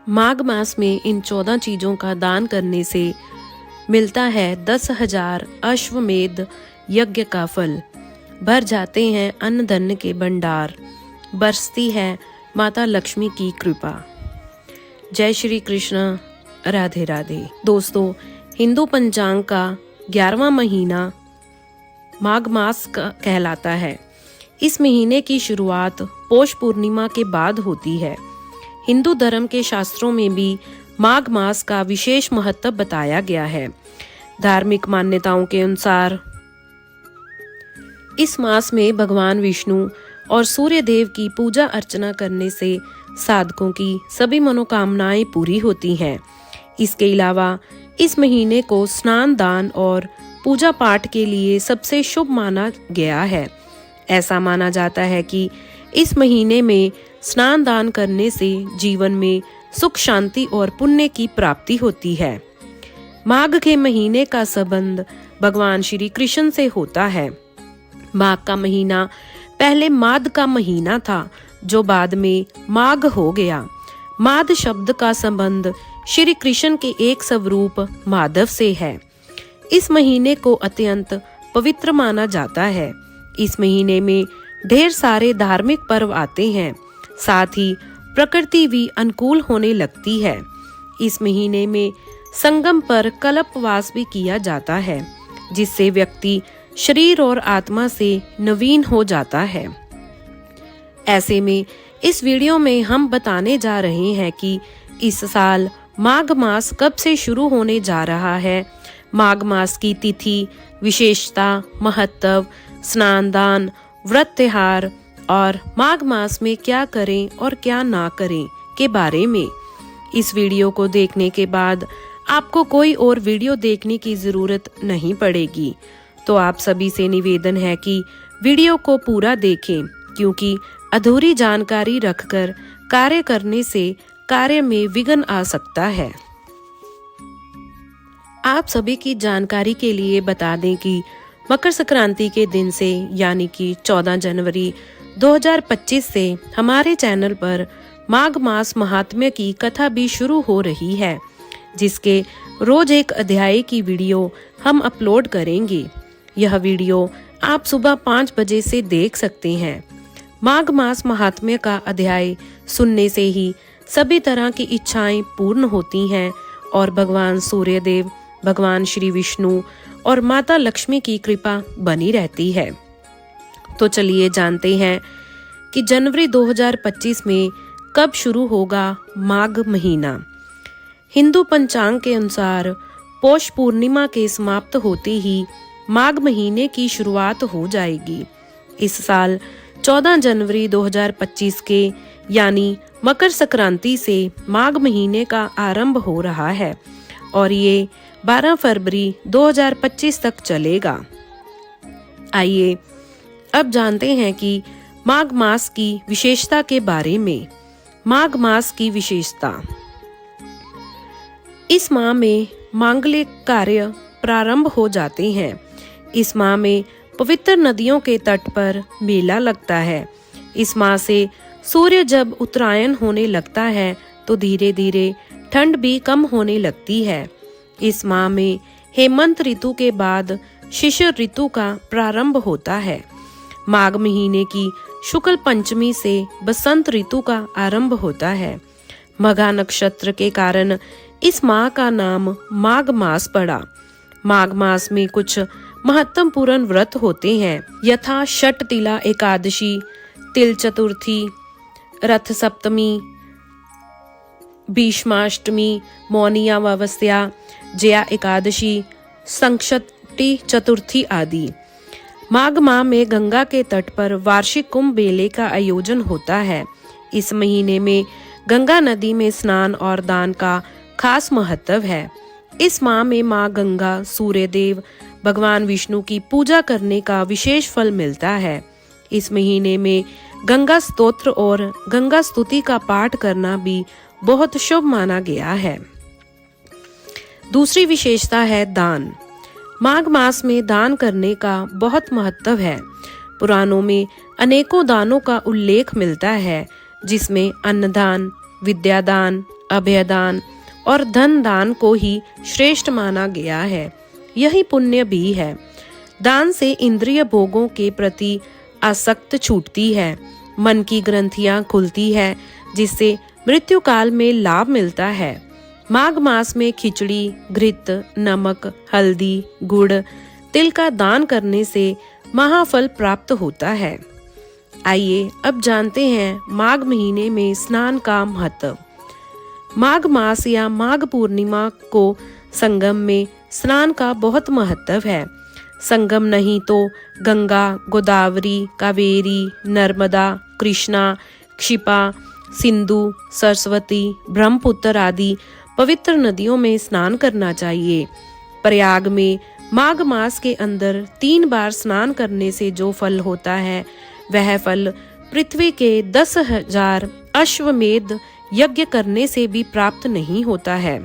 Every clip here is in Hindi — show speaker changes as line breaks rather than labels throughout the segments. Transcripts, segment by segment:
माघ मास में इन 14 चीजों का दान करने से मिलता है 10,000 अश्वमेध यज्ञ का फल। भर जाते हैं अन्न धन के भंडार, बरसती है माता लक्ष्मी की कृपा। जय श्री कृष्ण, राधे राधे। दोस्तों, हिंदू पंचांग का 11वां महीना माघ मास का कहलाता है। इस महीने की शुरुआत पौष पूर्णिमा के बाद होती है। हिंदू धर्म के शास्त्रों में भी माघ मास का विशेष महत्व बताया गया है। धार्मिक मान्यताओं के अनुसार इस मास में भगवान विष्णु और सूर्य देव की पूजा अर्चना करने से साधकों की सभी मनोकामनाएं पूरी होती हैं। इसके अलावा इस महीने को स्नान, दान और पूजा पाठ के लिए सबसे शुभ माना गया है। ऐसा माना जाता है कि इस महीने में स्नान दान करने से जीवन में सुख, शांति और पुण्य की प्राप्ति होती है। माघ के महीने का संबंध भगवान श्री कृष्ण से होता है। माघ का महीना पहले माद का महीना था, जो बाद में माघ हो गया। माद शब्द का संबंध श्री कृष्ण के एक स्वरूप माधव से है। इस महीने को अत्यंत पवित्र माना जाता है। इस महीने में ढेर सारे धार्मिक पर्व आते हैं, साथ ही प्रकृति भी अनुकूल होने लगती है। इस महीने में संगम पर कल्पवास भी किया जाता है, जिससे व्यक्ति शरीर और आत्मा से नवीन हो जाता है। ऐसे में इस वीडियो में हम बताने जा रहे हैं कि इस साल माघ मास कब से शुरू होने जा रहा है, माघ मास की तिथि, विशेषता, महत्व, स्नान दान, व्रत त्योहार और माघ मास में क्या करें और क्या ना करें के बारे में। इस वीडियो को देखने के बाद आपको कोई और वीडियो देखने की जरूरत नहीं पड़ेगी। तो आप सभी से निवेदन है कि वीडियो को पूरा देखें, क्योंकि अधूरी जानकारी रखकर कार्य करने से कार्य में विघ्न आ सकता है। आप सभी की जानकारी के लिए बता दें कि मकर संक्रांति के दिन से यानी कि 14 जनवरी 2025 से हमारे चैनल पर माघ मास महात्म्य की कथा भी शुरू हो रही है, जिसके रोज एक अध्याय की वीडियो हम अपलोड करेंगे। यह वीडियो आप सुबह 5 बजे से देख सकते हैं। माघ मास महात्म्य का अध्याय सुनने से ही सभी तरह की इच्छाएं पूर्ण होती हैं और भगवान सूर्य देव, भगवान श्री विष्णु और माता लक्ष्मी की कृपा बनी रहती है। तो चलिए जानते हैं कि जनवरी 2025 में कब शुरू होगा माघ महीना। हिंदू पंचांग के अनुसार पौष पूर्णिमा के समाप्त होते ही माघ महीने की शुरुआत हो जाएगी। इस साल 14 जनवरी 2025 के यानी मकर संक्रांति से माघ महीने का आरंभ हो रहा है और ये 12 फरवरी 2025 तक चलेगा। आइए अब जानते हैं कि माघ मास की विशेषता के बारे में। माघ मास की विशेषता: इस माह में मांगलिक कार्य प्रारंभ हो जाते हैं। इस माह में पवित्र नदियों के तट पर मेला लगता है। इस माह से सूर्य जब उत्तरायण होने लगता है तो धीरे धीरे ठंड भी कम होने लगती है। इस माह में हेमंत ऋतु के बाद शिशिर ऋतु का प्रारंभ होता है। माघ महीने की शुक्ल पंचमी से बसंत ऋतु का आरंभ होता है। मघा नक्षत्र के कारण इस माह का नाम माघ मास पड़ा। माघ मास में कुछ महत्वपूर्ण व्रत होते हैं, यथा षट तिला एकादशी, तिल चतुर्थी, रथ सप्तमी, भीष्माष्टमी, मौनी अमावस्या, जया एकादशी, संक्षति चतुर्थी आदि। माघ माह में गंगा के तट पर वार्षिक कुंभ मेले का आयोजन होता है। इस महीने में गंगा नदी में स्नान और दान का खास महत्व है। इस माह में माँ गंगा, सूर्य देव, भगवान विष्णु की पूजा करने का विशेष फल मिलता है। इस महीने में गंगा स्तोत्र और गंगा स्तुति का पाठ करना भी बहुत शुभ माना गया है। दूसरी विशेषता है दान। माघ मास में दान करने का बहुत महत्व है। पुराणों में अनेकों दानों का उल्लेख मिलता है, जिसमें अन्नदान, विद्यादान, अभयदान और धन दान को ही श्रेष्ठ माना गया है। यही पुण्य भी है। दान से इंद्रिय भोगों के प्रति आसक्त छूटती है, मन की ग्रंथियां खुलती है, जिससे मृत्यु काल में लाभ मिलता है। माघ मास में खिचड़ी, घृत, नमक, हल्दी, गुड़, तिल का दान करने से महाफल प्राप्त होता है। आइए अब जानते हैं माघ महीने में स्नान का महत्व। माघ मास या माघ पूर्णिमा को संगम में स्नान का बहुत महत्व है। संगम नहीं तो गंगा, गोदावरी, कावेरी, नर्मदा, कृष्णा, क्षिपा, सिंधु, सरस्वती, ब्रह्मपुत्र आदि पवित्र नदियों में स्नान करना चाहिए। प्रयाग में माघ मास के अंदर 3 बार स्नान करने से जो फल होता है, वह फल पृथ्वी के 10,000 अश्वमेध यज्ञ करने से भी प्राप्त नहीं होता है।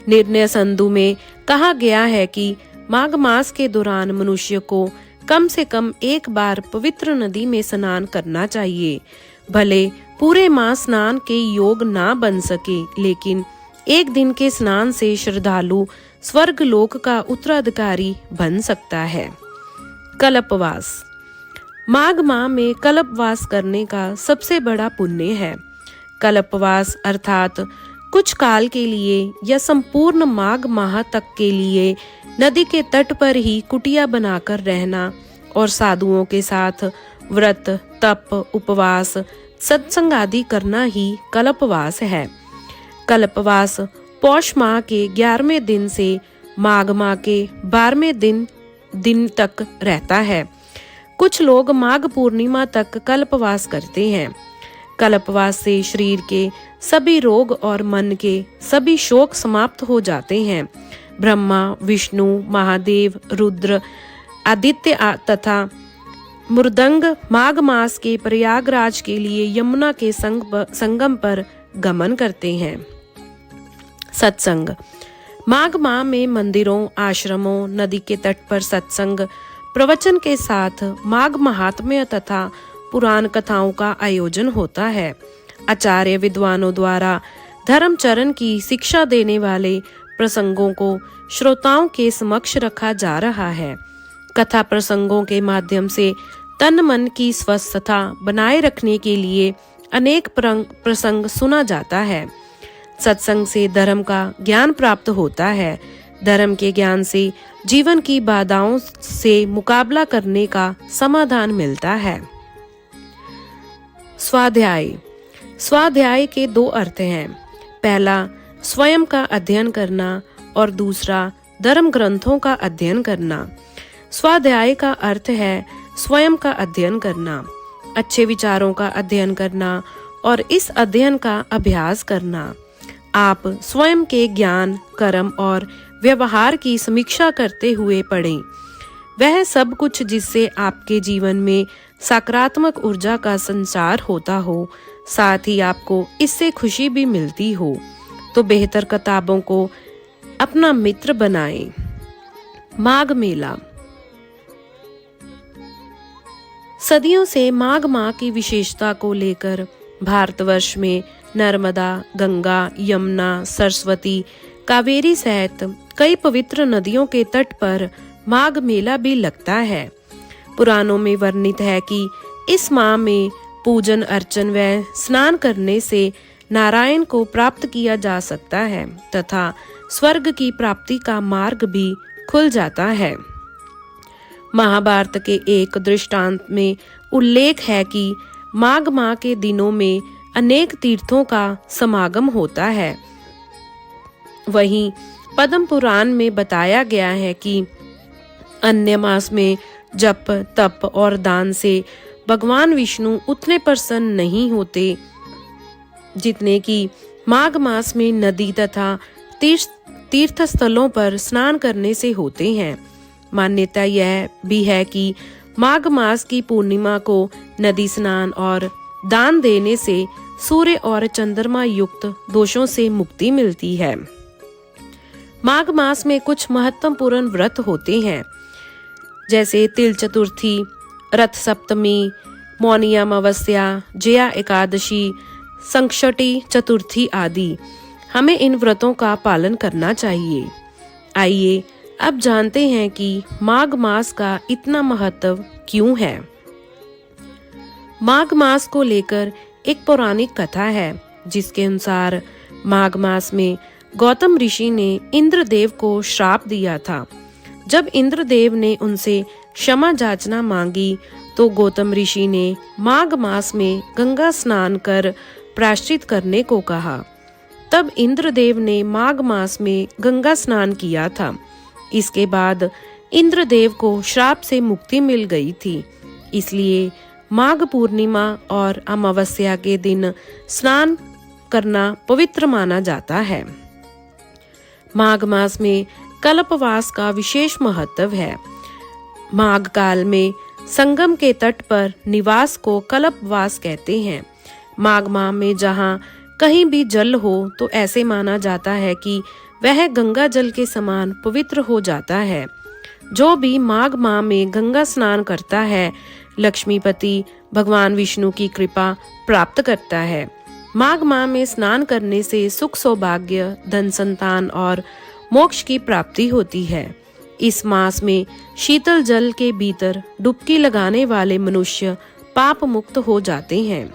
निर्णय संधु में कहा गया है कि माघ मास के दौरान मनुष्य को कम से कम 1 बार पवित्र नदी में स्नान करना चाहिए। भले पूरे मास स्नान के योग ना बन सके, लेकिन एक दिन के स्नान से श्रद्धालु स्वर्ग लोक का उत्तराधिकारी बन सकता है। कल्पवास। माघ माह में कल्पवास करने का सबसे बड़ा पुण्य है। कल्पवास अर्थात कुछ काल के लिए या संपूर्ण माघ माह तक के लिए नदी के तट पर ही कुटिया बनाकर रहना और साधुओं के साथ व्रत, तप, उपवास, सत्संग आदि करना ही कल्पवास है। कल्पवास पौष माह के 11वें दिन से माघ माह के 12वें दिन तक रहता है। कुछ लोग माघ पूर्णिमा तक कल्पवास करते हैं। कल्पवास से शरीर के सभी रोग और मन के सभी शोक समाप्त हो जाते हैं। ब्रह्मा, विष्णु, महादेव, रुद्र, आदित्य तथा मृदंग माघ मास के प्रयागराज के लिए यमुना के संगम पर गमन करते हैं। सत्संग। माघ माह में मंदिरों, आश्रमों, नदी के तट पर सत्संग, प्रवचन के साथ माघ महात्म्य तथा पुराण कथाओं का आयोजन होता है। आचार्य विद्वानों द्वारा धर्मचरण की शिक्षा देने वाले प्रसंगों को श्रोताओं के समक्ष रखा जा रहा है। कथा प्रसंगों के माध्यम से तन मन की स्वस्थता बनाए रखने के लिए अनेक प्रसंग सुना जाता है। सत्संग से धर्म का ज्ञान प्राप्त होता है। धर्म के ज्ञान से जीवन की बाधाओं से मुकाबला करने का समाधान मिलता है। स्वाध्याय। स्वाध्याय के 2 अर्थ हैं। पहला स्वयं का अध्ययन करना और दूसरा धर्म ग्रंथों का अध्ययन करना। स्वाध्याय का अर्थ है स्वयं का अध्ययन करना, अच्छे विचारों का अध्ययन करना और इस अध्ययन का अभ्यास करना। आप स्वयं के ज्ञान, कर्म और व्यवहार की समीक्षा करते हुए पढ़ें। वह सब कुछ जिससे आपके जीवन में सकारात्मक ऊर्जा का संचार होता हो, साथ ही आपको इससे खुशी भी मिलती हो, तो बेहतर किताबों को अपना मित्र बनाएं। माघ मेला। सदियों से माघ माह की विशेषता को लेकर भारतवर्ष में नर्मदा, गंगा, यमुना, सरस्वती, कावेरी सहित कई पवित्र नदियों के तट पर माघ मेला भी लगता है। पुराणों में वर्णित है कि इस माह में पूजन अर्चन व स्नान करने से नारायण को प्राप्त किया जा सकता है तथा स्वर्ग की प्राप्ति का मार्ग भी खुल जाता है। महाभारत के एक दृष्टांत में उल्लेख है कि माघ माह के दिनों में अनेक तीर्थों का समागम होता है। वहीं पद्म पुराण में बताया गया है कि अन्य मास में जप, तप और दान से भगवान विष्णु उतने प्रसन्न नहीं होते जितने कि माघ मास में नदी तथा तीर्थ स्थलों पर स्नान करने से होते हैं। मान्यता यह भी है कि माघ मास की पूर्णिमा को नदी स्नान और दान देने से सूर्य और चंद्रमा युक्त दोषों से मुक्ति मिलती है। माघ मास में कुछ महत्वपूर्ण व्रत होते हैं, जैसे तिल चतुर्थी, रथ सप्तमी, मौनी अमावस्या, जया एकादशी, संकष्टी चतुर्थी आदि हमें इन व्रतों का पालन करना चाहिए। आइए अब जानते हैं कि माघ मास का इतना महत्व क्यों है। माघ मास को लेकर एक पौराणिक कथा है, जिसके अनुसार माघ मास में गौतम ऋषि ने इंद्रदेव को श्राप दिया था। जब इंद्रदेव ने उनसे क्षमा याचना मांगी तो गौतम ऋषि ने माघ मास में गंगा स्नान कर प्रायश्चित करने को कहा। तब इंद्रदेव ने माघ मास में गंगा स्नान किया था। इसके बाद इंद्रदेव को श्राप से मुक्ति मिल गई थी। इसलिए माघ पूर्णिमा और अमावस्या के दिन स्नान करना पवित्र माना जाता है। माघ मास में कल्पवास का विशेष महत्व है। माघ काल में संगम के तट पर निवास को कल्पवास कहते हैं। माघ माह में जहाँ कहीं भी जल हो तो ऐसे माना जाता है कि वह गंगा जल के समान पवित्र हो जाता है। जो भी माघ माह में गंगा स्नान करता है, लक्ष्मीपति भगवान विष्णु की कृपा प्राप्त करता है। माघ माह में स्नान करने से सुख सौभाग्य, धन संतान और मोक्ष की प्राप्ति होती है। इस मास में शीतल जल के भीतर डुबकी लगाने वाले मनुष्य पाप मुक्त हो जाते हैं।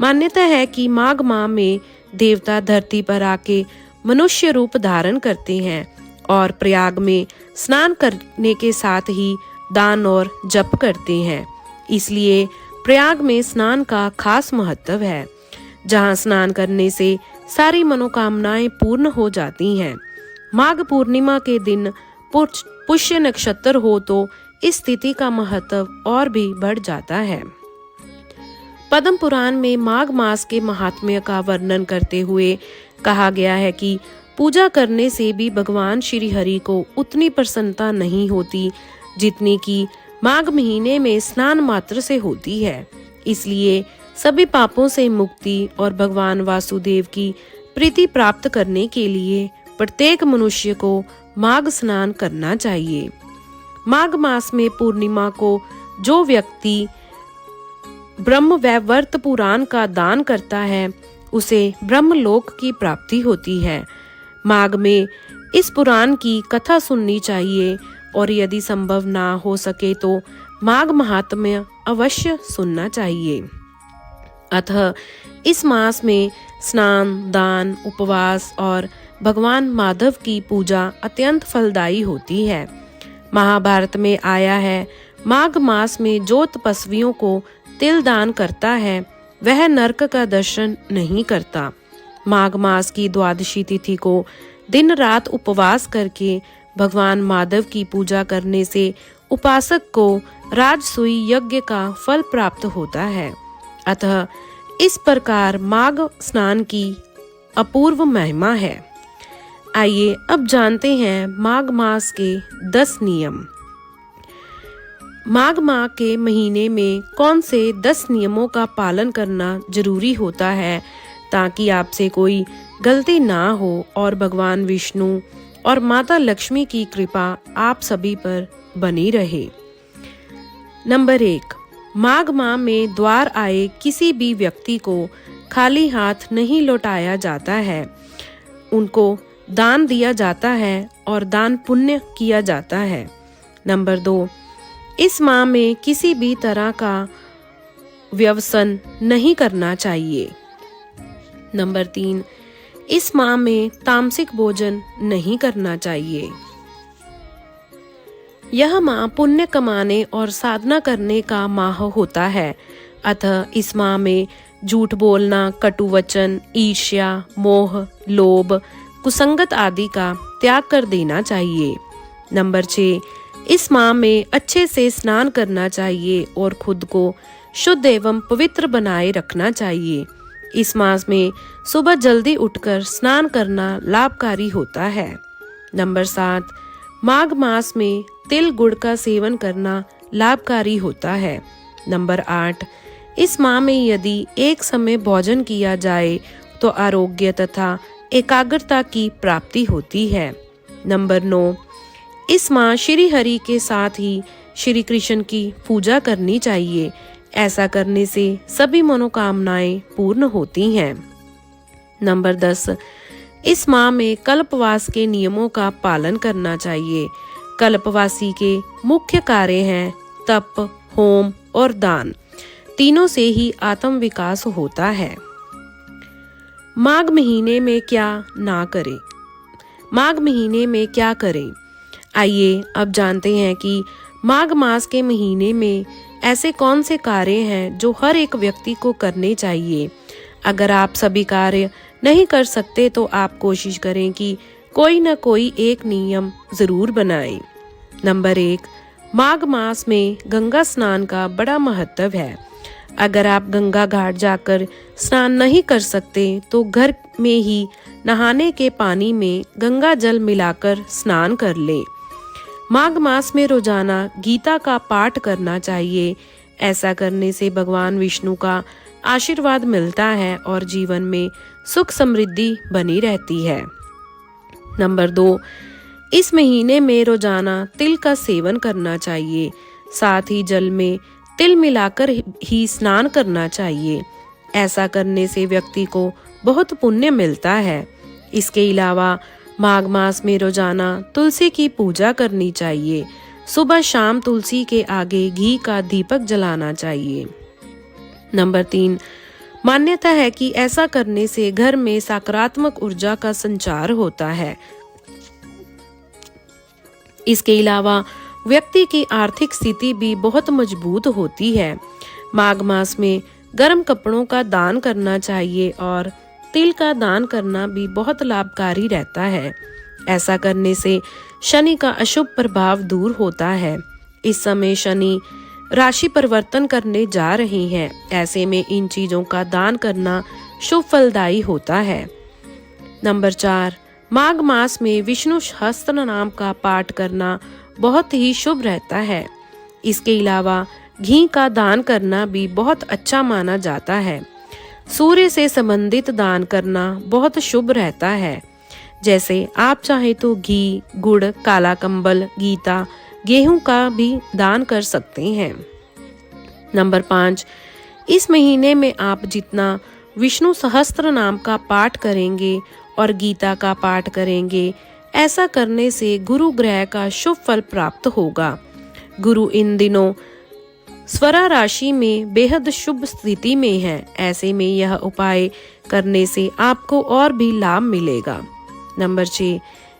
मान्यता है कि माघ माह में देवता धरती पर आके मनुष्य रूप धारण करते हैं और प्रयाग में स्नान करने के साथ ही दान और जप करते हैं। इसलिए प्रयाग में स्नान का खास महत्व है, जहां स्नान करने से सारी मनोकामनाएं पूर्ण हो जाती हैं। माघ पूर्णिमा के दिन पुष्य नक्षत्र हो तो इस तिथि का महत्व और भी बढ़ जाता है। पद्म पुराण में माघ मास के महात्म्य का वर्णन करते हुए कहा गया है कि पूजा करने से भी भगवान श्री हरि को उतनी प्रसन्नता नहीं होती जितनी कि माघ महीने में स्नान मात्र से होती है। इसलिए सभी पापों से मुक्ति और भगवान वासुदेव की प्रीति प्राप्त करने के लिए प्रत्येक मनुष्य को माघ स्नान करना चाहिए। माघ मास में पूर्णिमा को जो व्यक्ति ब्रह्म वैवर्त पुराण का दान करता है, उसे ब्रह्मलोक की प्राप्ति होती है। माघ में इस पुराण की कथा सुननी चाहिए और यदि संभव ना हो सके तो माघ महात्म्य अवश्य सुनना चाहिए। अतः इस मास में स्नान, दान, उपवास और भगवान माधव की पूजा अत्यंत फलदायी होती है। महाभारत में आया है, माघ मास में जो तपस्वियों को तिल दान करता है वह नरक का दर्शन नहीं करता। माघ मास की द्वादशी तिथि को दिन रात उपवास करके भगवान माधव की पूजा करने से उपासक को राजसूय यज्ञ का फल प्राप्त होता है। अतः इस प्रकार माघ स्नान की अपूर्व महिमा है। आइए अब जानते हैं माघ मास के 10 नियम। माघ माह के महीने में कौन से 10 नियमों का पालन करना जरूरी होता है ताकि आपसे कोई गलती ना हो और भगवान विष्णु और माता लक्ष्मी की कृपा आप सभी पर बनी रहे। नंबर 1, माघ माह में द्वार आए किसी भी व्यक्ति को खाली हाथ नहीं लौटाया जाता है। उनको दान दिया जाता है और दान पुण्य किया जाता है। नंबर 2, इस माह में किसी भी तरह का व्यसन नहीं करना चाहिए। नंबर 3, इस माह में तामसिक भोजन नहीं करना चाहिए। यह माह पुण्य कमाने और साधना करने का माह होता है। अतः इस माह में झूठ बोलना, कटु वचन, ईर्ष्या, मोह, लोभ, कुसंगत आदि का त्याग कर देना चाहिए। नंबर 6, इस माह में अच्छे से स्नान करना चाहिए और खुद को शुद्ध एवं पवित्र बनाए रखना चाहिए। इस मास में सुबह जल्दी उठकर स्नान करना लाभकारी होता है। नंबर 7, माघ मास में तिल गुड़ का सेवन करना लाभकारी होता है। नंबर 8, इस माह में यदि एक समय भोजन किया जाए तो आरोग्य तथा एकाग्रता की प्राप्ति होती है। नंबर 9, इस माह श्री हरि के साथ ही श्री कृष्ण की पूजा करनी चाहिए, ऐसा करने से सभी मनोकामनाएं पूर्ण होती हैं। नंबर 10, इस माह में कल्पवास के नियमों का पालन करना चाहिए। कल्पवासी के मुख्य कार्य हैं तप, होम और दान। तीनों से ही आत्म विकास होता है। माघ महीने में क्या ना करें? माघ महीने में क्या करें? आइए अब जानते हैं कि माघ मास के महीने में ऐसे कौन से कार्य हैं जो हर एक व्यक्ति को करने चाहिए। अगर आप सभी कार्य नहीं कर सकते तो आप कोशिश करें कि कोई न कोई एक नियम जरूर बनाएं। नंबर 1, माघ मास में गंगा स्नान का बड़ा महत्व है। अगर आप गंगा घाट जाकर स्नान नहीं कर सकते तो घर में ही नहाने के पानी में गंगा जल मिलाकर स्नान कर लें। माघ मास में रोजाना गीता का पाठ करना चाहिए। ऐसा करने से भगवान विष्णु का आशीर्वाद मिलता है और जीवन में सुख समृद्धि बनी रहती है। नंबर 2, इस महीने में रोजाना तिल का सेवन करना चाहिए। साथ ही जल में तिल मिलाकर ही स्नान करना चाहिए। ऐसा करने से व्यक्ति को बहुत पुण्य मिलता है। इसके अलावा माघ मास में रोजाना तुलसी की पूजा करनी चाहिए। सुबह शाम तुलसी के आगे घी का दीपक जलाना चाहिए। नंबर 3, मान्यता है कि ऐसा करने से घर में सकारात्मक ऊर्जा का संचार होता है। इसके अलावा व्यक्ति की आर्थिक स्थिति भी बहुत मजबूत होती है। माघ मास में गर्म कपड़ों का दान करना चाहिए और तिल का दान करना भी बहुत लाभकारी रहता है। ऐसा करने से शनि का अशुभ प्रभाव दूर होता है। इस समय शनि राशि परिवर्तन करने जा रही हैं। ऐसे में इन चीजों का दान करना शुभ फलदायी होता है। नंबर 4, माघ मास में विष्णु सहस्त्र नाम का पाठ करना बहुत ही शुभ रहता है। इसके अलावा घी का दान करना भी बहुत अच्छा माना जाता है। सूर्य से संबंधित दान करना बहुत शुभ रहता है। जैसे आप चाहे तो घी, गुड़, काला कंबल, गीता, गेहूं का भी दान कर सकते हैं। नंबर 5, इस महीने में आप जितना विष्णु सहस्त्र नाम का पाठ करेंगे और गीता का पाठ करेंगे, ऐसा करने से गुरु ग्रह का शुभ फल प्राप्त होगा। गुरु इन दिनों स्वरा राशि में बेहद शुभ स्थिति में है। ऐसे में यह उपाय करने से आपको और भी लाभ मिलेगा। नंबर 6,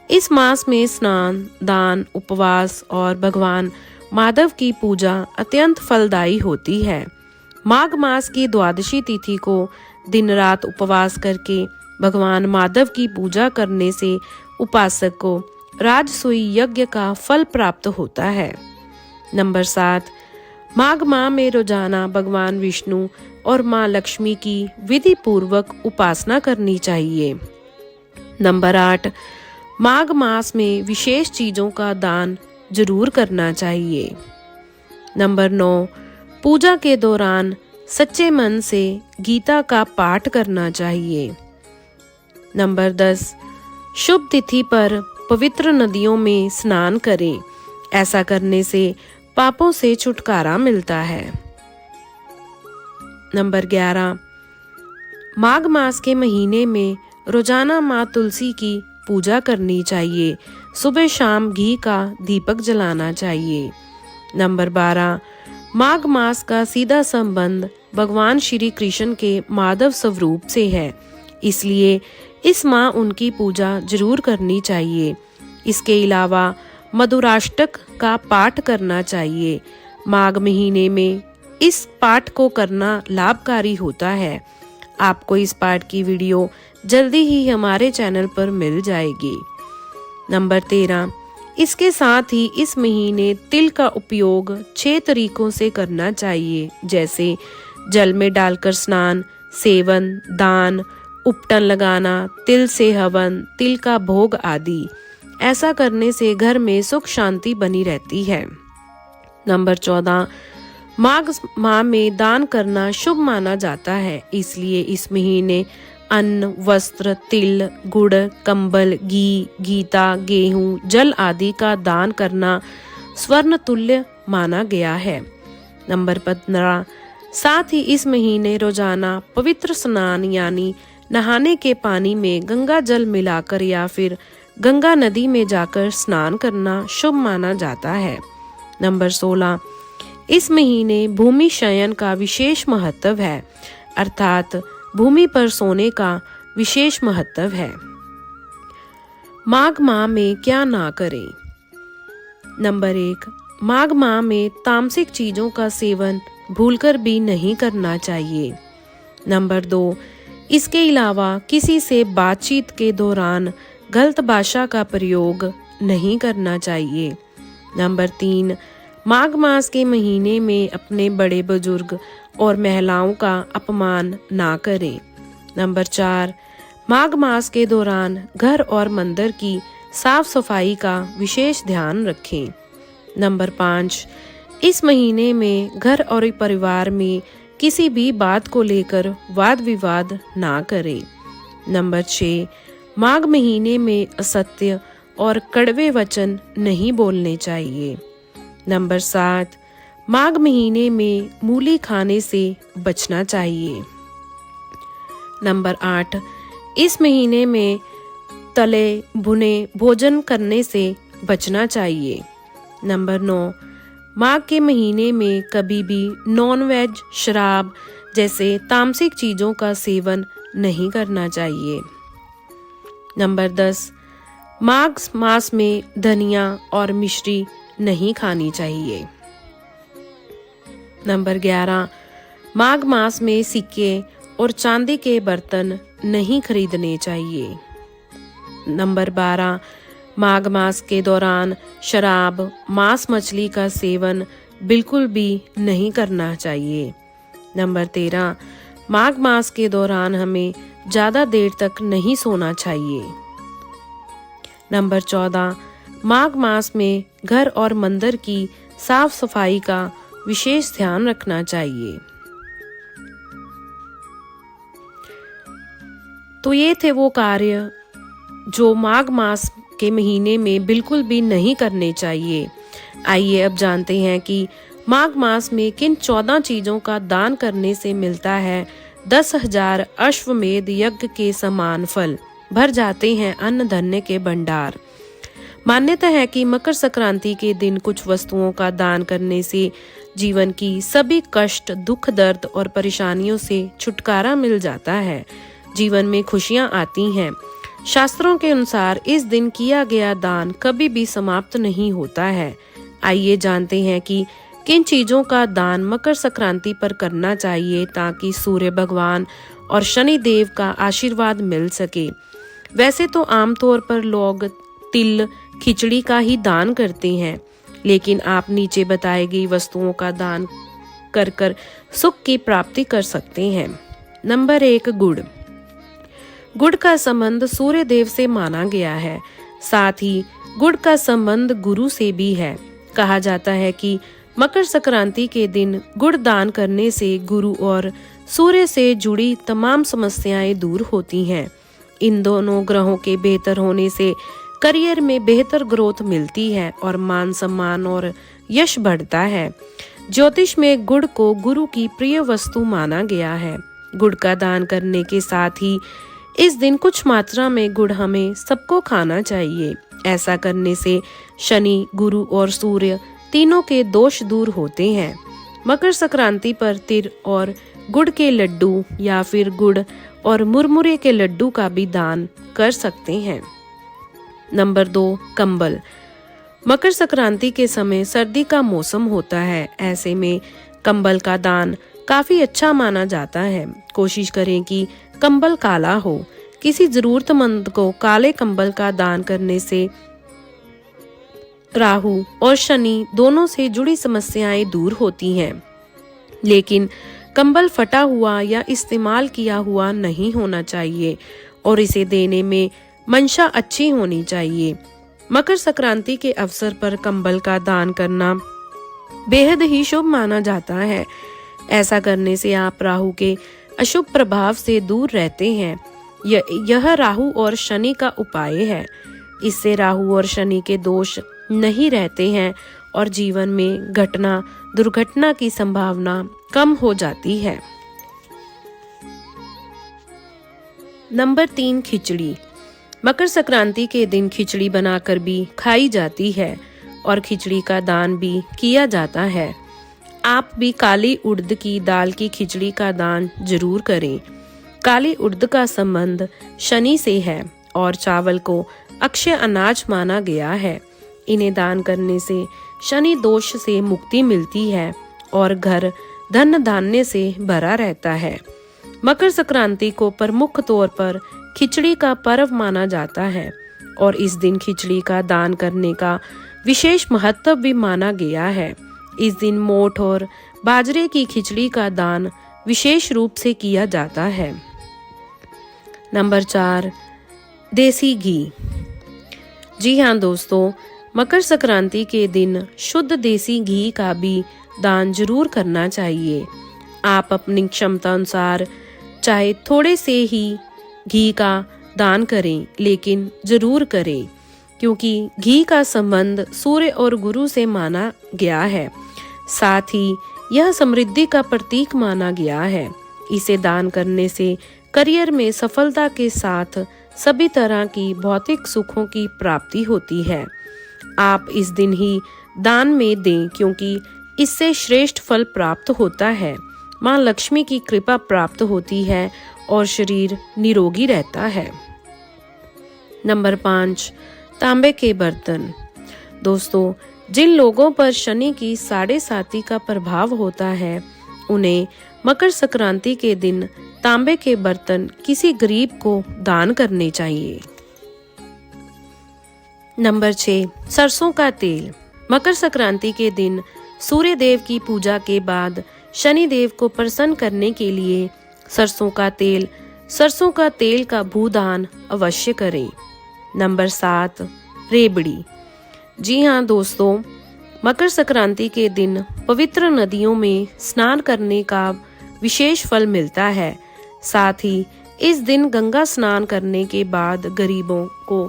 इस मास में स्नान, दान, उपवास और भगवान माधव की पूजा अत्यंत फलदायी होती है। माघ मास की द्वादशी तिथि को दिन रात उपवास करके भगवान माधव की पूजा करने से उपासक को राजसूय यज्ञ का फल प्राप्त होता है। नंबर 7, माघ माह में रोजाना भगवान विष्णु और माँ लक्ष्मी की विधि पूर्वक उपासना करनी चाहिए। नंबर 8, माघ मास में विशेष चीजों का दान जरूर करना चाहिए। नंबर 9, पूजा के दौरान सच्चे मन से गीता का पाठ करना चाहिए। नंबर 10, शुभ तिथि पर पवित्र नदियों में स्नान करें। ऐसा करने से पापों से छुटकारा मिलता है। नंबर 11, माघ मास के महीने में रोजाना माँ तुलसी की पूजा करनी चाहिए। सुबह शाम घी का दीपक जलाना चाहिए। नंबर 12, माघ मास का सीधा संबंध भगवान श्री कृष्ण के माधव स्वरूप से है, इसलिए इस माह उनकी पूजा जरूर करनी चाहिए। इसके अलावा मधुराष्टक का पाठ करना चाहिए। माघ महीने में इस पाठ को करना लाभकारी होता है। आपको इस पाठ की वीडियो जल्दी ही हमारे चैनल पर मिल जाएगी। नंबर 13, इसके साथ ही इस महीने तिल का उपयोग 6 तरीकों से करना चाहिए, जैसे जल में डालकर स्नान, सेवन, दान, उपटन लगाना, तिल से हवन, तिल का भोग आदि। ऐसा करने से घर में सुख शांति बनी रहती है। नंबर 14, माघ माह में दान करना शुभ माना जाता है, इसलिए इस महीने अन्न, वस्त्र, तिल, गुड़, कंबल, घी, गीता, गेहूं, जल आदि का दान करना स्वर्ण तुल्य माना गया है। नंबर 15, साथ ही इस महीने रोजाना पवित्र स्नान यानी नहाने के पानी में गंगा जल मिलाकर या फिर गंगा नदी में जाकर स्नान करना शुभ माना जाता है। नंबर 16, इस महीने भूमि शयन का विशेष महत्व है, अर्थात भूमि पर सोने का विशेष महत्व है। माघ माह में क्या ना करें। नंबर 1, माघ माह में तामसिक चीजों का सेवन भूलकर भी नहीं करना चाहिए। नंबर 2, इसके अलावा किसी से बातचीत के दौरान गलत भाषा का प्रयोग नहीं करना चाहिए। नंबर 3, माघ मास के महीने में अपने बड़े बुजुर्ग और महिलाओं का अपमान ना करें। नंबर 4, माघ मास के दौरान घर और मंदिर की साफ सफाई का विशेष ध्यान रखें। नंबर 5, इस महीने में घर और परिवार में किसी भी बात को लेकर वाद विवाद ना करें। नंबर 6, माघ महीने में असत्य और कड़वे वचन नहीं बोलने चाहिए। नंबर 7, माघ महीने में मूली खाने से बचना चाहिए। नंबर 8, इस महीने में तले भुने भोजन करने से बचना चाहिए। नंबर 9, माघ के महीने में कभी भी नॉनवेज, शराब जैसे तामसिक चीजों का सेवन नहीं करना चाहिए। नंबर 10, माघ मास में धनिया और मिश्री नहीं खानी चाहिए। नंबर 11, माघ मास में सिक्के और चांदी के बर्तन नहीं खरीदने चाहिए। नंबर 12, माघ मास के दौरान शराब, मांस मछली का सेवन बिल्कुल भी नहीं करना चाहिए। नंबर 13, माघ मास के दौरान हमें ज्यादा देर तक नहीं सोना चाहिए। नंबर 14, माघ मास में घर और मंदिर की साफ सफाई का विशेष ध्यान रखना चाहिए। तो ये थे वो कार्य जो माघ मास के महीने में बिल्कुल भी नहीं करने चाहिए। आइए अब जानते हैं कि माघ मास में किन 14 चीजों का दान करने से मिलता है 10,000 अश्वमेध यज्ञ के समान फल, भर जाते हैं अन्न धन्य के भंडार। मान्यता है कि मकर संक्रांति के दिन कुछ वस्तुओं का दान करने से जीवन की सभी कष्ट, दुख, दर्द और परेशानियों से छुटकारा मिल जाता है, जीवन में खुशियां आती हैं। शास्त्रों के अनुसार इस दिन किया गया दान कभी भी समाप्त नहीं होता है। आइए जानते हैं कि किन चीजों का दान मकर संक्रांति पर करना चाहिए ताकि सूर्य भगवान और शनि देव का आशीर्वाद मिल सके। वैसे तो आमतौर पर लोग तिल, खिचड़ी का ही दान करते हैं, लेकिन आप नीचे बताई गई वस्तुओं का दान कर कर सुख की प्राप्ति कर सकते हैं। नंबर 1, गुड़। गुड़ का संबंध सूर्य देव से माना गया है। साथ ही गुड़ का संबंध गुरु से भी है। कहा जाता है कि मकर संक्रांति के दिन गुड़ दान करने से गुरु और सूर्य से जुड़ी तमाम समस्याएं दूर होती हैं। इन दोनों ग्रहों के बेहतर होने से करियर में बेहतर ग्रोथ मिलती है और मान सम्मान और यश बढ़ता है। ज्योतिष में गुड़ को गुरु की प्रिय वस्तु माना गया है। गुड़ का दान करने के साथ ही इस दिन कुछ मात्रा में गुड़ हमें सबको खाना चाहिए। ऐसा करने से शनि, गुरु और सूर्य तीनों के दोष दूर होते हैं। मकर संक्रांति पर तिल और गुड़ के लड्डू या फिर गुड़ और मुरमुरे के लड्डू का भी दान कर सकते हैं। नंबर 2, कंबल। मकर संक्रांति के समय सर्दी का मौसम होता है, ऐसे में कंबल का दान काफी अच्छा माना जाता है। कोशिश करें कि कंबल काला हो। किसी जरूरतमंद को काले कंबल का दान करने से राहु और शनि दोनों से जुड़ी समस्याएं दूर होती हैं। लेकिन कंबल फटा हुआ या इस्तेमाल किया हुआ नहीं होना चाहिए और इसे देने में मंशा अच्छी होनी चाहिए। मकर संक्रांति के अवसर पर कंबल का दान करना बेहद ही शुभ माना जाता है। ऐसा करने से आप राहु के अशुभ प्रभाव से दूर रहते हैं। यह राहु और शनि का उपाय है। इससे राहु और शनि के दोष नहीं रहते हैं और जीवन में घटना दुर्घटना की संभावना कम हो जाती है। नंबर 3, खिचड़ी। मकर संक्रांति के दिन खिचड़ी बनाकर भी खाई जाती है और खिचड़ी का दान भी किया जाता है। आप भी काली उड़द की दाल की खिचड़ी का दान जरूर करें। काली उड़द का संबंध शनि से है और चावल को अक्षय अनाज माना गया है। इन्हें दान करने से शनि दोष से मुक्ति मिलती है और घर धन धान्य से भरा रहता है। मकर संक्रांति को प्रमुख तौर पर खिचड़ी का पर्व माना जाता है और इस दिन खिचड़ी का दान करने का विशेष महत्व भी माना गया है। इस दिन मोठ और बाजरे की खिचड़ी का दान विशेष रूप से किया जाता है। नंबर 4, देसी घी। जी हाँ दोस्तों, मकर संक्रांति के दिन शुद्ध देसी घी का भी दान जरूर करना चाहिए। आप अपनी क्षमता अनुसार चाहे थोड़े से ही घी का दान करें, लेकिन जरूर करें, क्योंकि घी का संबंध सूर्य और गुरु से माना गया है। साथ ही यह समृद्धि का प्रतीक माना गया है। इसे दान करने से करियर में सफलता के साथ सभी तरह की भौतिक सुखों की प्राप्ति होती है। आप इस दिन ही दान में दें, क्योंकि इससे श्रेष्ठ फल प्राप्त होता है। माँ लक्ष्मी की कृपा प्राप्त होती है और शरीर निरोगी रहता है। नंबर 5, तांबे के बर्तन। दोस्तों, जिन लोगों पर शनि की 7.5 का प्रभाव होता है, उन्हें मकर संक्रांति के दिन तांबे के बर्तन किसी गरीब को दान करने चाहिए। नंबर 6, सरसों का तेल। मकर संक्रांति के दिन सूर्य देव की पूजा के बाद शनि देव को प्रसन्न करने के लिए सरसों का तेल का भूदान अवश्य करें। नंबर 7, रेबड़ी। जी हाँ दोस्तों, मकर संक्रांति के दिन पवित्र नदियों में स्नान करने का विशेष फल मिलता है। साथ ही इस दिन गंगा स्नान करने के बाद गरीबों को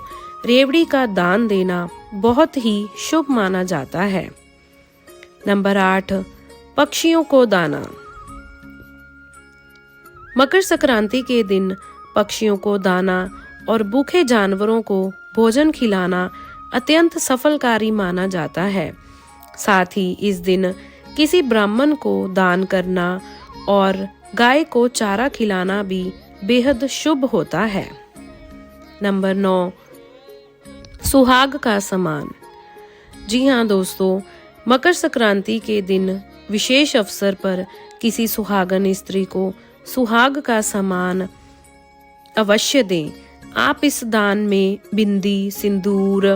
रेवड़ी का दान देना बहुत ही शुभ माना जाता है। नंबर 8, पक्षियों को दाना। मकर संक्रांति के दिन पक्षियों को दाना और भूखे जानवरों को भोजन खिलाना अत्यंत सफलकारी माना जाता है। साथ ही इस दिन किसी ब्राह्मण को दान करना और गाय को चारा खिलाना भी बेहद शुभ होता है। नंबर 9, सुहाग का सामान। जी हाँ दोस्तों, मकर संक्रांति के दिन विशेष अवसर पर किसी सुहागन स्त्री को सुहाग का सामान अवश्य दें। आप इस दान में बिंदी, सिंदूर,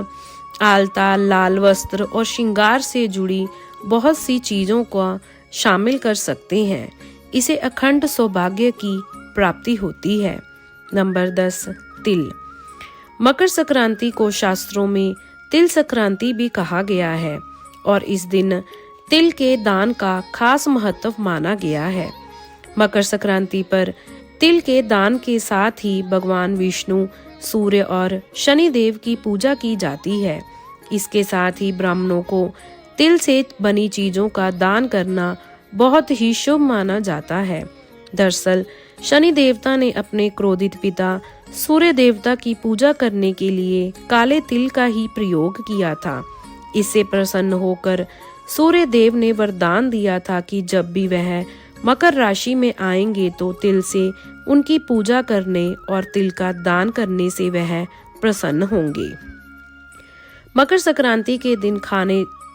आलता, लाल वस्त्र और श्रृंगार से जुड़ी बहुत सी चीजों को शामिल कर सकते हैं। इसे अखंड सौभाग्य की प्राप्ति होती है। नंबर 10, तिल। मकर संक्रांति को शास्त्रों में तिल संक्रांति भी कहा गया है और इस दिन तिल के दान का खास महत्व माना गया है। मकर संक्रांति पर तिल के दान के साथ ही भगवान विष्णु, सूर्य और शनि देव की पूजा की जाती है। इसके साथ ही ब्राह्मणों को तिल से बनी चीजों का दान करना बहुत ही शुभ माना जाता है। दरअसल शनि देवता ने अपने क्रोधित पिता सूर्य देवता की पूजा करने के लिए काले तिल का ही प्रयोग किया था। इससे प्रसन्न होकर सूर्य देव ने वरदान दिया था कि जब भी वह मकर राशि में आएंगे तो तिल से उनकी पूजा करने और तिल का दान करने से वह प्रसन्न होंगे। मकर संक्रांति के दिन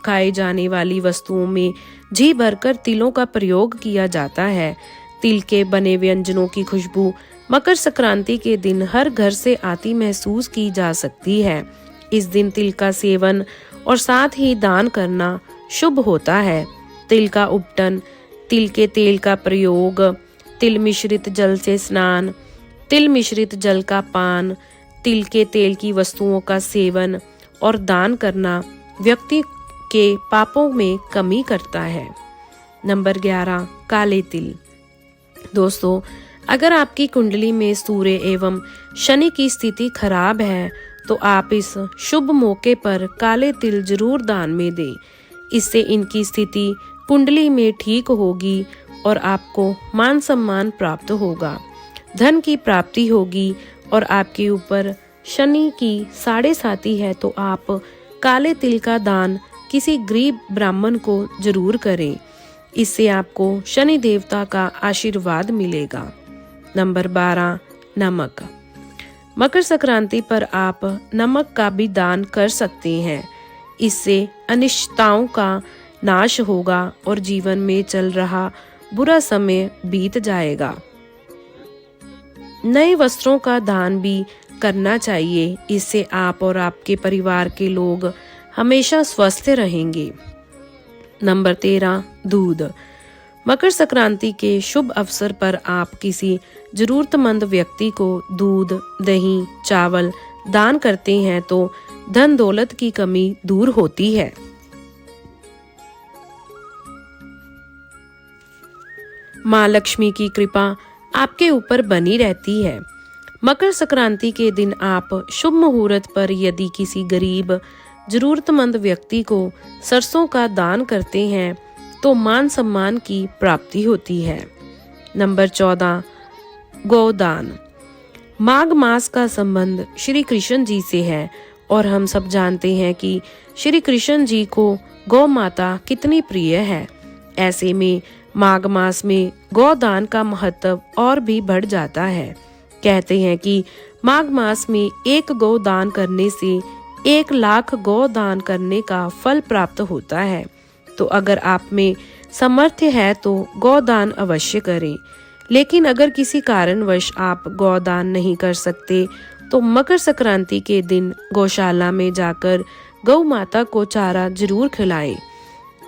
खाए जाने वाली वस्तुओं में जी भरकर तिलों का प्रयोग किया जाता है। तिल के बने व्यंजनों की खुशबू मकर संक्रांति के दिन हर घर से आती महसूस की जा सकती है। इस दिन तिल का सेवन और साथ ही दान करना शुभ होता है। तिल का उपटन, तिल के तेल का प्रयोग, तिल मिश्रित जल से स्नान, तिल मिश्रित जल का पान, तिल के तेल की वस्तुओं का सेवन और दान करना व्यक्ति के पापों में कमी करता है। नंबर 11, काले तिल। दोस्तों, अगर आपकी कुंडली में सूर्य एवं शनि की स्थिति खराब है तो आप इस शुभ मौके पर काले तिल जरूर दान में दें। इससे इनकी स्थिति कुंडली में ठीक होगी और आपको मान सम्मान प्राप्त होगा। धन की प्राप्ति होगी और आपके ऊपर शनि की 7.5 है तो आप काले तिल का दान किसी गरीब ब्राह्मण को जरूर करें। इससे आपको शनि देवता का आशीर्वाद मिलेगा। नंबर 12, नमक। मकर संक्रांति पर आप नमक का भी दान कर सकते हैं। इससे अनिश्चितताओं का नाश होगा और जीवन में चल रहा बुरा समय बीत जाएगा। नए वस्त्रों का दान भी करना चाहिए। इससे आप और आपके परिवार के लोग हमेशा स्वस्थ रहेंगे। नंबर 13, दूध। मकर संक्रांति के शुभ अवसर पर आप किसी जरूरतमंद व्यक्ति को दूध, दही, चावल दान करते हैं तो धन दौलत की कमी दूर होती है। माँ लक्ष्मी की कृपा आपके ऊपर बनी रहती है। मकर संक्रांति के दिन आप शुभ मुहूर्त पर यदि किसी गरीब जरूरतमंद व्यक्ति को सरसों का दान करते हैं तो मान सम्मान की प्राप्ति होती है। नंबर 14, गोदान। माघ मास का संबंध श्री कृष्ण जी से है और हम सब जानते हैं कि श्री कृष्ण जी को गौ माता कितनी प्रिय है। ऐसे में माघ मास में गोदान का महत्व और भी बढ़ जाता है। कहते हैं कि माघ मास में एक गौ दान करने से 1 लाख गौ दान करने का फल प्राप्त होता है। तो अगर आप में सामर्थ्य है तो गौदान अवश्य करें। लेकिन अगर किसी कारणवश आप गौदान नहीं कर सकते तो मकर संक्रांति के दिन गौशाला में जाकर गौ माता को चारा जरूर खिलाएं।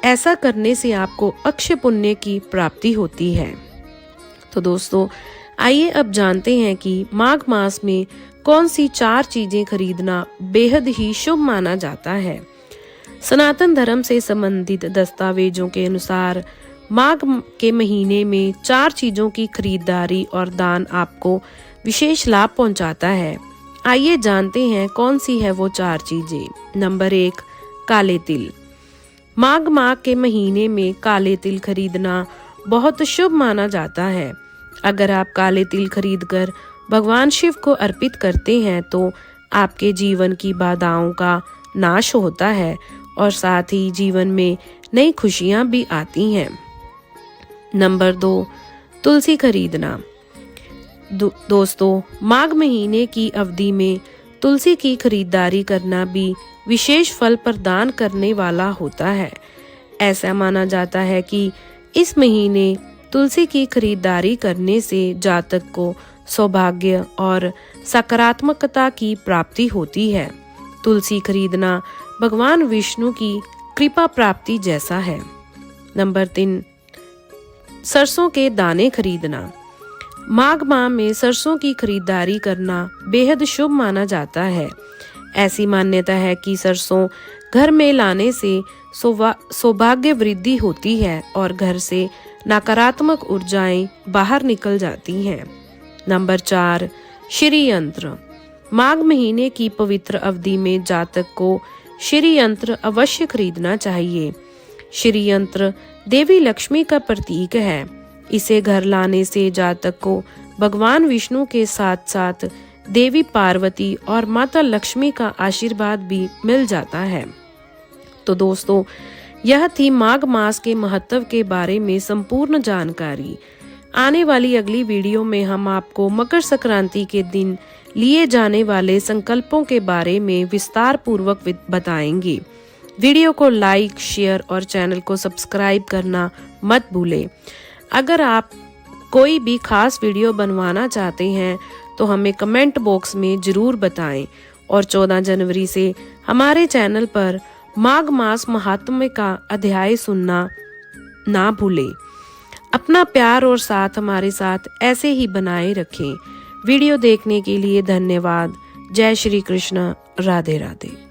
ऐसा करने से आपको अक्षय पुण्य की प्राप्ति होती है। तो दोस्तों, आइए अब जानते हैं कि माघ मास में कौन सी 4 चीजें खरीदना बेहद ही शुभ माना जाता है। सनातन धर्म से संबंधित दस्तावेजों के अनुसार माघ के महीने में 4 चीजों की खरीदारी और दान आपको विशेष लाभ पहुंचाता है। आइए जानते हैं कौन सी है वो 4 चीजें। नंबर 1, काले तिल। माघ माह के महीने में काले तिल खरीदना बहुत शुभ माना जाता है। अगर आप काले तिल खरीदकर भगवान शिव को अर्पित करते हैं तो आपके जीवन की बाधाओं का नाश होता है और साथ ही जीवन में नई खुशियां भी आती हैं। नंबर 2, तुलसी खरीदना। दोस्तों, माघ महीने की अवधि में तुलसी की खरीदारी करना भी विशेष फल प्रदान करने वाला होता है। ऐसा माना जाता है कि इस महीने तुलसी की खरीदारी करने से जातक को सौभाग्य और सकारात्मकता की प्राप्ति होती है। तुलसी खरीदना भगवान विष्णु की कृपा प्राप्ति जैसा है। नंबर 3, सरसों के दाने खरीदना। माघ माह में सरसों की खरीदारी करना बेहद शुभ माना जाता है। ऐसी मान्यता है कि सरसों घर में लाने से सौभाग्य वृद्धि होती है और घर से नकारात्मक ऊर्जाएं बाहर निकल जाती हैं। नंबर 4, श्री यंत्र। माघ महीने की पवित्र अवधि में जातक को श्री यंत्र अवश्य खरीदना चाहिए। श्री यंत्र देवी लक्ष्मी का प्रतीक है। इसे घर लाने से जातक को भगवान विष्णु के साथ साथ देवी पार्वती और माता लक्ष्मी का आशीर्वाद भी मिल जाता है। तो दोस्तों, यह थी माघ मास के महत्व के बारे में संपूर्ण जानकारी। आने वाली अगली वीडियो में हम आपको मकर संक्रांति के दिन लिए जाने वाले संकल्पों के बारे में विस्तार पूर्वक बताएंगे। वीडियो को लाइक, शेयर और चैनल को सब्सक्राइब करना मत भूलें। अगर आप कोई भी खास वीडियो बनवाना चाहते हैं तो हमें कमेंट बॉक्स में जरूर बताएं और 14 जनवरी से हमारे चैनल पर माघ मास महात्म्य का अध्याय सुनना ना भूलें। अपना प्यार और साथ हमारे साथ ऐसे ही बनाए रखें। वीडियो देखने के लिए धन्यवाद। जय श्री कृष्ण। राधे राधे।